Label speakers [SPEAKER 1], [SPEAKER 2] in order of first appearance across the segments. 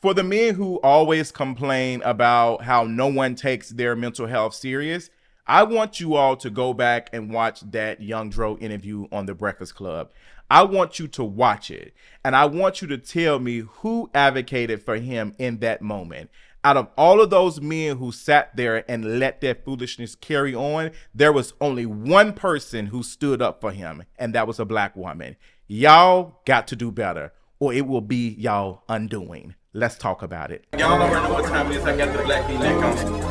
[SPEAKER 1] For the men who always complain about how no one takes their mental health serious, I want you all to go back and watch that Young Dro interview on The Breakfast Club. I want you to watch it, and I want you to tell me who advocated for him in that moment. Out of all of those men who sat there and let their foolishness carry on, there was only one person who stood up for him, and that was a black woman. Y'all got to do better, or it will be y'all undoing. Let's talk about it.
[SPEAKER 2] Y'all already know what time it is. I got the black V-neck on.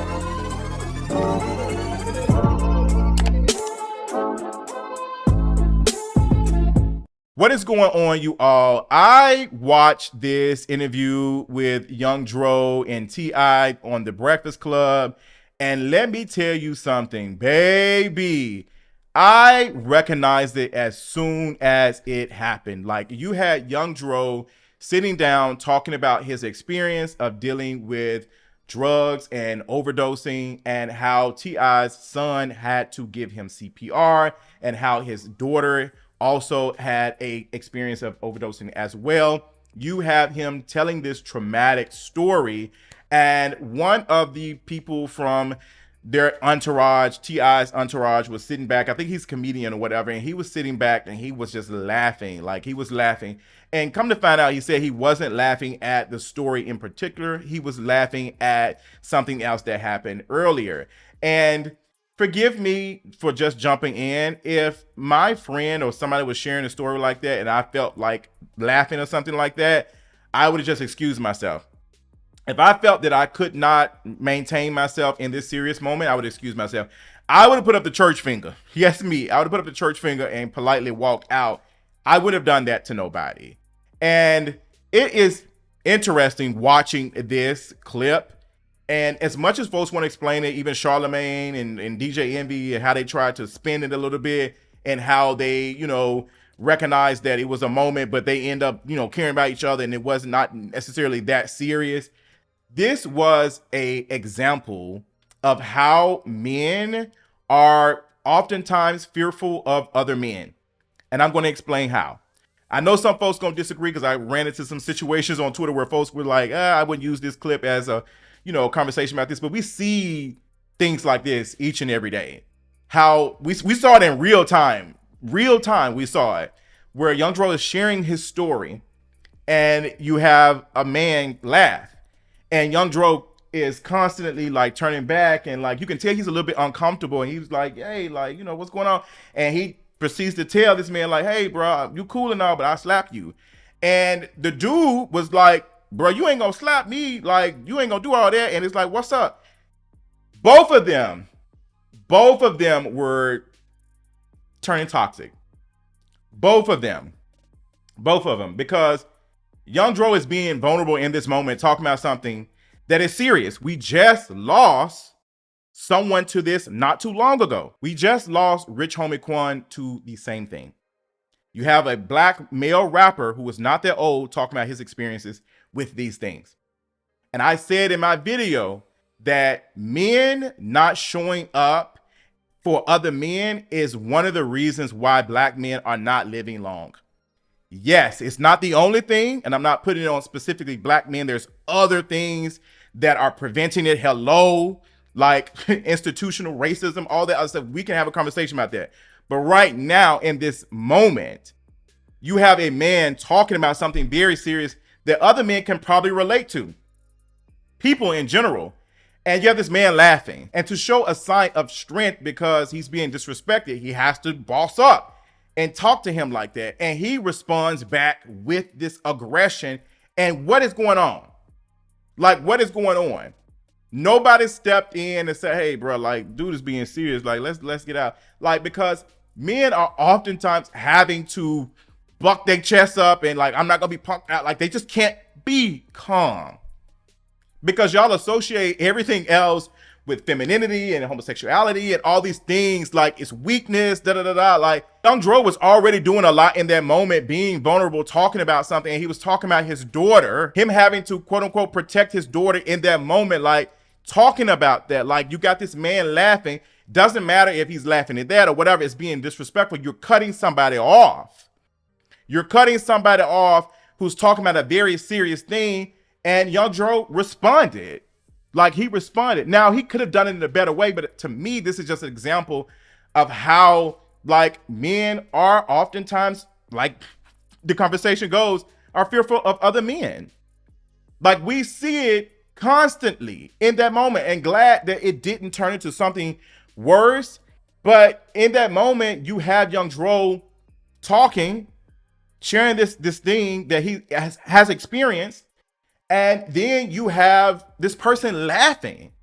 [SPEAKER 1] What is going on, you all? I watched this interview with Young Dro and T.I. on The Breakfast Club, and let me tell you something, baby. I recognized it as soon as it happened. Like, you had Young Dro sitting down talking about his experience of dealing with drugs and overdosing, and how T.I.'s son had to give him CPR, and how his daughter also had a experience of overdosing as well. You have him telling this traumatic story, and one of the people from their entourage, T.I.'s entourage, was sitting back. I think he's a comedian or whatever, and he was sitting back and he was just laughing. Like, he was laughing. And come to find out, he said he wasn't laughing at the story in particular. He was laughing at something else that happened earlier. And forgive me for just jumping in. If my friend or somebody was sharing a story like that and I felt like laughing or something like that, I would have just excused myself. If I felt that I could not maintain myself in this serious moment, I would excuse myself. I would have put up the church finger. Yes, me. I would have put up the church finger and politely walked out. I would have done that to nobody. And it is interesting watching this clip. And as much as folks want to explain it, even Charlemagne and DJ Envy, and how they tried to spin it a little bit, and how they, recognized that it was a moment, but they end up, caring about each other, and it was not necessarily that serious. This was an example of how men are oftentimes fearful of other men. And I'm going to explain how. I know some folks going to disagree, because I ran into some situations on Twitter where folks were like, I wouldn't use this clip as a, conversation about this. But we see things like this each and every day. How we saw it in real time. We saw it where Young Dro is sharing his story, and you have a man laugh. And Young Dro is constantly like turning back, and like you can tell he's a little bit uncomfortable. And he was like, hey, like, what's going on? And he proceeds to tell this man like, hey, bro, you cool and all, but I slap you. And the dude was like, bro, you ain't gonna slap me. Like, you ain't gonna do all that. And it's like, what's up? Both of them were turning toxic. Both of them, because Young Dro is being vulnerable in this moment, talking about something that is serious. We just lost someone to this not too long ago. We just lost Rich Homie Quan to the same thing. You have a black male rapper who was not that old talking about his experiences with these things. And I said in my video that men not showing up for other men is one of the reasons why black men are not living long. Yes, it's not the only thing, and I'm not putting it on specifically black men. There's other things that are preventing it. Hello, like institutional racism, all that other stuff. We can have a conversation about that. But right now, in this moment, you have a man talking about something very serious that other men can probably relate to. People in general. And you have this man laughing. And to show a sign of strength because he's being disrespected, he has to boss up and talk to him like that. And he responds back with this aggression. And what is going on? Like, what is going on? Nobody stepped in and said, hey, bro, like, dude is being serious. Like, let's get out. Like, because men are oftentimes having to buck their chest up and like, I'm not going to be punked out. Like, they just can't be calm. Because y'all associate everything else with femininity and homosexuality and all these things like it's weakness, da-da-da-da. Like, Young Dro was already doing a lot in that moment, being vulnerable, talking about something. And he was talking about his daughter, him having to, quote unquote, protect his daughter in that moment, like talking about that. Like, you got this man laughing. Doesn't matter if he's laughing at that or whatever, it's being disrespectful. You're cutting somebody off. You're cutting somebody off who's talking about a very serious thing. And Young Dro responded. Like, he responded. Now, he could have done it in a better way, but to me, this is just an example of how, like, men are oftentimes, like the conversation goes, are fearful of other men. Like, we see it constantly in that moment, and glad that it didn't turn into something worse. But in that moment, you have Young Dro talking, sharing this thing that he has experienced, and then you have this person laughing.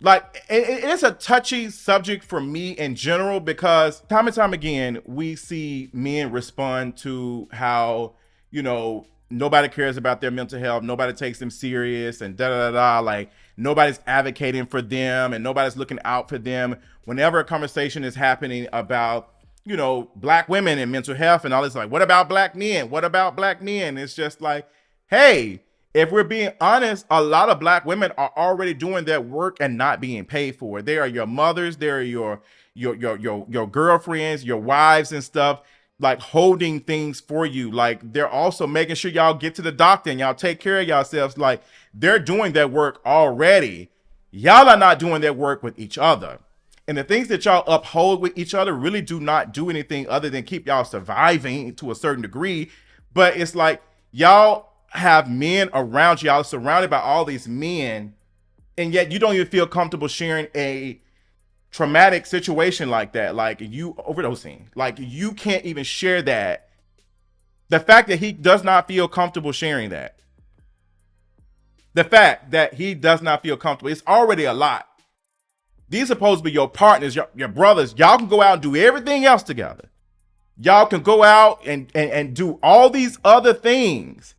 [SPEAKER 1] Like, it's a touchy subject for me in general, because time and time again, we see men respond to how, you know, nobody cares about their mental health, nobody takes them serious, and da-da-da-da, like, nobody's advocating for them, and nobody's looking out for them. Whenever a conversation is happening about, you know, black women and mental health and all this, like, what about black men? What about black men? It's just like, hey, if we're being honest, a lot of black women are already doing their work and not being paid for it. They are your mothers, they are your girlfriends, your wives and stuff, like, holding things for you. Like, they're also making sure y'all get to the doctor and y'all take care of yourselves. Like, they're doing that work already. Y'all are not doing that work with each other. And the things that y'all uphold with each other really do not do anything other than keep y'all surviving to a certain degree. But it's like, y'all have men around y'all, surrounded by all these men, and yet you don't even feel comfortable sharing a traumatic situation like that, like you overdosing. Like, you can't even share that. The fact that he does not feel comfortable sharing that, the fact that he does not feel comfortable, it's already a lot. These are supposed to be your partners, your brothers. Y'all can go out and do everything else together. Y'all can go out and do all these other things.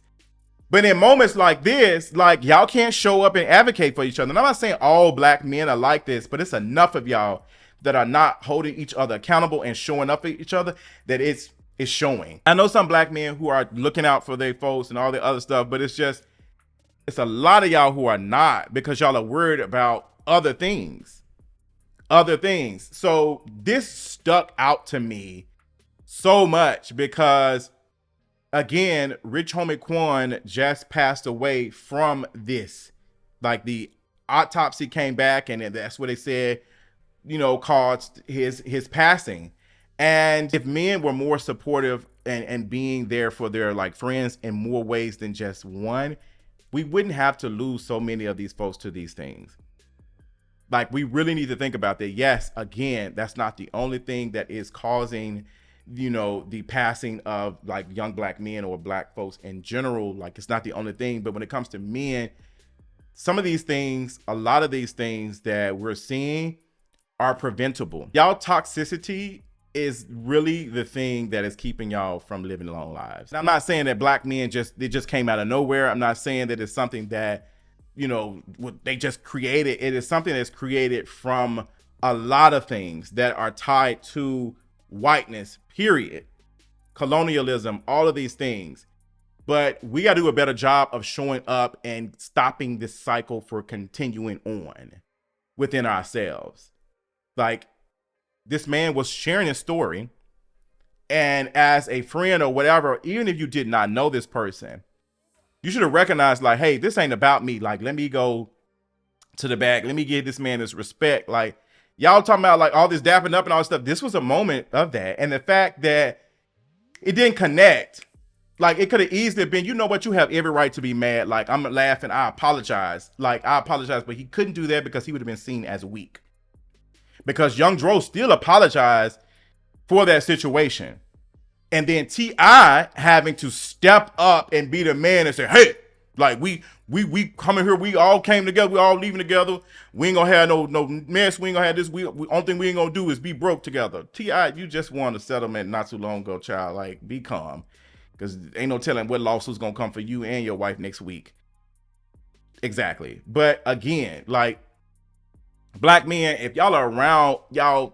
[SPEAKER 1] But in moments like this, like, y'all can't show up and advocate for each other. And I'm not saying all black men are like this, but it's enough of y'all that are not holding each other accountable and showing up for each other that it's showing. I know some black men who are looking out for their folks and all the other stuff, but it's a lot of y'all who are not, because y'all are worried about other things. So this stuck out to me so much because, again, Rich Homie Quan just passed away from this. Like, the autopsy came back, and that's what they said, you know, caused his passing. And if men were more supportive and being there for their, like, friends in more ways than just one, we wouldn't have to lose so many of these folks to these things. Like, we really need to think about that. Yes, again, that's not the only thing that is causing, you know, the passing of, like, young black men or black folks in general. Like, it's not the only thing, but when it comes to men, some of these things, a lot of these things that we're seeing are preventable. Y'all toxicity is really the thing that is keeping y'all from living long lives. Now, I'm not saying that black men just came out of nowhere. I'm not saying that it's something that, you know, they just created. It is something that's created from a lot of things that are tied to whiteness, period, colonialism, all of these things. But we got to do a better job of showing up and stopping this cycle for continuing on within ourselves. Like, this man was sharing his story, and as a friend or whatever, even if you did not know this person, you should have recognized, like, hey, this ain't about me. Like, let me go to the back. Let me give this man his respect. Like, y'all talking about, like, all this dapping up and all this stuff. This was a moment of that. And the fact that it didn't connect, like, it could have easily been, you know what, you have every right to be mad. Like, I'm laughing. I apologize. Like, I apologize. But he couldn't do that because he would have been seen as weak. Because Young Dro still apologized for that situation. And then T.I. having to step up and be the man and say, hey, like, we coming here, we all came together, we all leaving together. We ain't gonna have no mess, we ain't gonna have this. Only thing we ain't gonna do is be broke together. T.I., you just won a settlement not too long ago, child. Like, be calm. Because ain't no telling what lawsuit's gonna come for you and your wife next week. Exactly. But again, like, black men, if y'all are around, y'all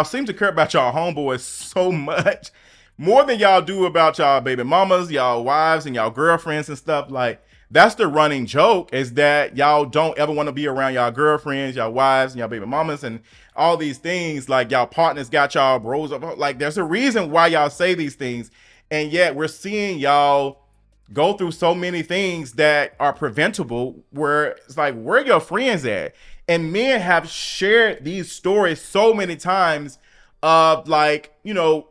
[SPEAKER 1] seem to care about y'all homeboys so much. More than y'all do about y'all baby mamas, y'all wives, and y'all girlfriends and stuff. Like, that's the running joke, is that y'all don't ever want to be around y'all girlfriends, y'all wives, and y'all baby mamas, and all these things. Like, y'all partners got y'all bros up. Like, there's a reason why y'all say these things. And yet we're seeing y'all go through so many things that are preventable, where it's like, where are your friends at? And men have shared these stories so many times of, like,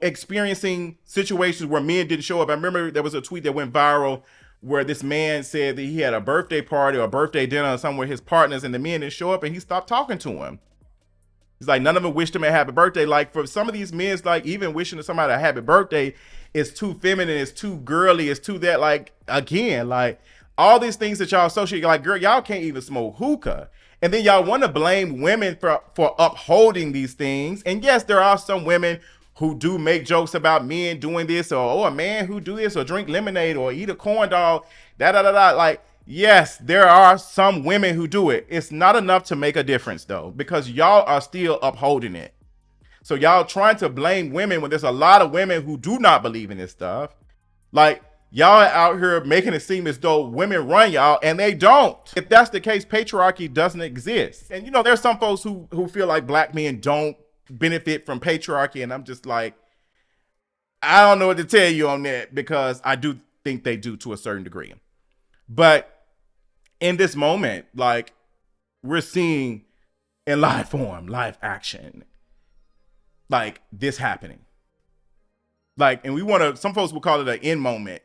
[SPEAKER 1] experiencing situations where men didn't show up. I remember there was a tweet that went viral where this man said that he had a birthday party or a birthday dinner somewhere with his partners, and the men didn't show up, and he stopped talking to him. He's like, none of them wished him a happy birthday. Like, for some of these men, it's like, even wishing somebody a happy birthday is too feminine, it's too girly, it's too that. Like, again, like, all these things that y'all associate, like, girl, y'all can't even smoke hookah. And then y'all want to blame women for upholding these things. And yes, there are some women who do make jokes about men doing this, or, oh, a man who do this, or drink lemonade, or eat a corn dog, Like, yes, there are some women who do it. It's not enough to make a difference, though, because y'all are still upholding it. So y'all trying to blame women when there's a lot of women who do not believe in this stuff. Like, y'all are out here making it seem as though women run y'all, and they don't. If that's the case, patriarchy doesn't exist. And there's some folks who feel like black men don't benefit from patriarchy, and I'm just like, I don't know what to tell you on that, because I do think they do to a certain degree. But in this moment, like, we're seeing in live form, live action, like, this happening. Like, and we want to, some folks will call it an end moment,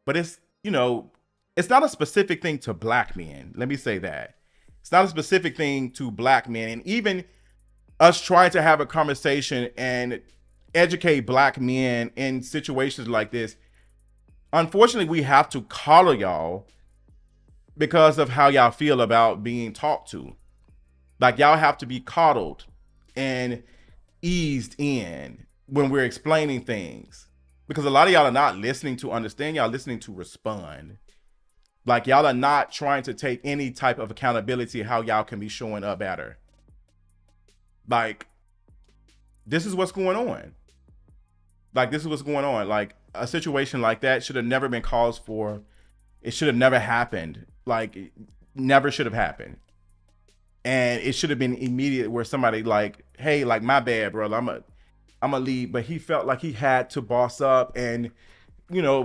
[SPEAKER 1] but it's, it's not a specific thing to black men. Let me say that. It's not a specific thing to black men. And even us trying to have a conversation and educate black men in situations like this, unfortunately, we have to collar y'all because of how y'all feel about being talked to. Like, y'all have to be coddled and eased in when we're explaining things, because a lot of y'all are not listening to understand, y'all listening to respond. Like, y'all are not trying to take any type of accountability how y'all can be showing up better. Like, this is what's going on. Like, this is what's going on. Like, a situation like that should have never been caused for. It should have never happened. Like, it never should have happened. And it should have been immediate, where somebody like, hey, like, my bad, bro, I'm a lead. But he felt like he had to boss up and,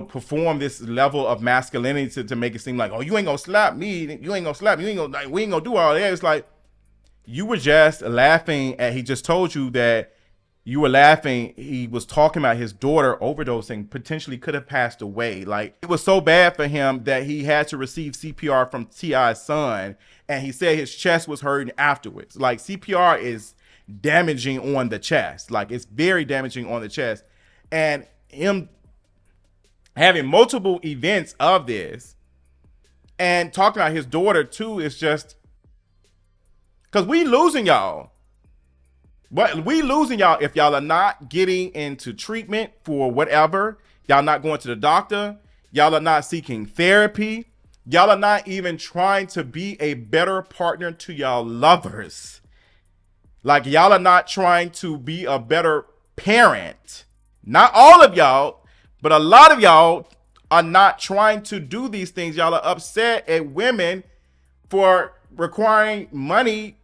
[SPEAKER 1] perform this level of masculinity to make it seem like, oh, you ain't gonna slap me. You ain't gonna slap me. We ain't gonna do all that. It's like, you were just laughing at, he just told you that you were laughing. He was talking about his daughter overdosing, potentially could have passed away. Like, it was so bad for him that he had to receive CPR from T.I.'s son. And he said his chest was hurting afterwards. Like, CPR is damaging on the chest. Like, it's very damaging on the chest. And him having multiple events of this and talking about his daughter too is just, because we losing y'all. But we losing y'all if y'all are not getting into treatment for whatever. Y'all not going to the doctor. Y'all are not seeking therapy. Y'all are not even trying to be a better partner to y'all lovers. Like, y'all are not trying to be a better parent. Not all of y'all, but a lot of y'all are not trying to do these things. Y'all are upset at women for requiring money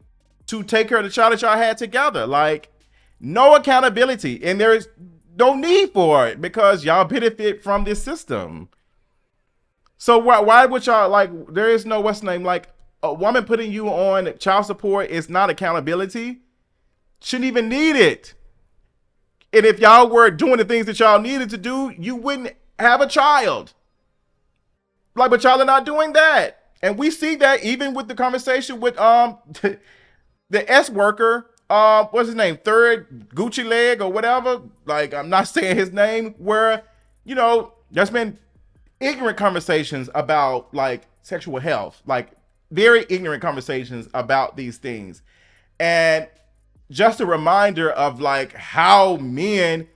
[SPEAKER 1] to take care of the child that y'all had together. Like, no accountability. And there is no need for it, because y'all benefit from this system. So why would y'all, like, there is no, what's the name, like, a woman putting you on child support is not accountability. Shouldn't even need it. And if y'all were doing the things that y'all needed to do, you wouldn't have a child. Like, but y'all are not doing that. And we see that even with the conversation with the S worker, what's his name? Third Gucci leg or whatever. Like, I'm not saying his name, where, there's been ignorant conversations about, like, sexual health, like, very ignorant conversations about these things. And just a reminder of, like, how men,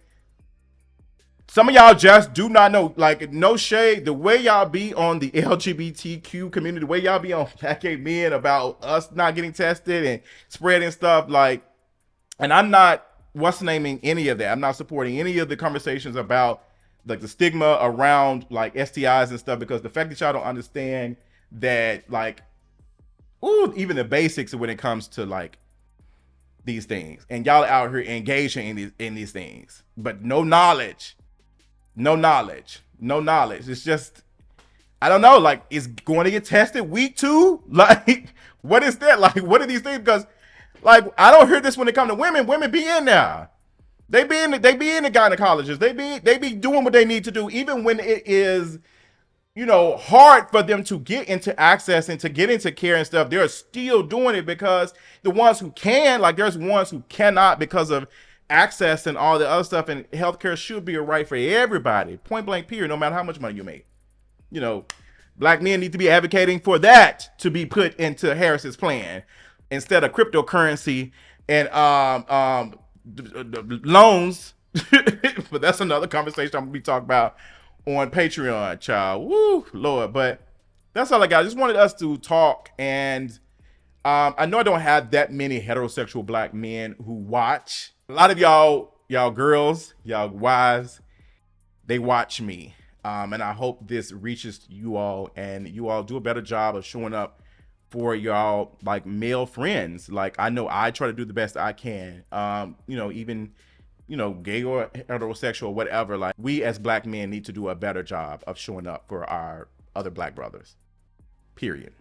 [SPEAKER 1] some of y'all just do not know, like, no shade, the way y'all be on the LGBTQ community, the way y'all be on Black gay men about us not getting tested and spreading stuff, like, and I'm not naming any of that. I'm not supporting any of the conversations about, like, the stigma around, like, STIs and stuff, because the fact that y'all don't understand that, like, even the basics when it comes to, like, these things, and y'all out here engaging in these things, but no knowledge. It's just, I don't know, like, is going to get tested week 2? Like, what is that? Like, what are these things? Because, like, I don't hear this when it comes to women. Women be in there. They be in the gynecologists. They be doing what they need to do, even when it is, you know, hard for them to get into access and to get into care and stuff. They're still doing it because the ones who can, like, there's ones who cannot because of access and all the other stuff. And healthcare should be a right for everybody, point blank period, no matter how much money you make. You know, black men need to be advocating for that to be put into Harris's plan instead of cryptocurrency and loans. But that's another conversation I'm gonna be talking about on Patreon, child. Woo, Lord. But that's all I got. I just wanted us to talk, and I know I don't have that many heterosexual black men who watch. A lot of y'all girls, y'all wives, they watch me. And I hope this reaches you all, and you all do a better job of showing up for y'all, like, male friends. Like, I know I try to do the best I can. You know, even, you know, gay or heterosexual or whatever. Like, we as black men need to do a better job of showing up for our other black brothers. Period.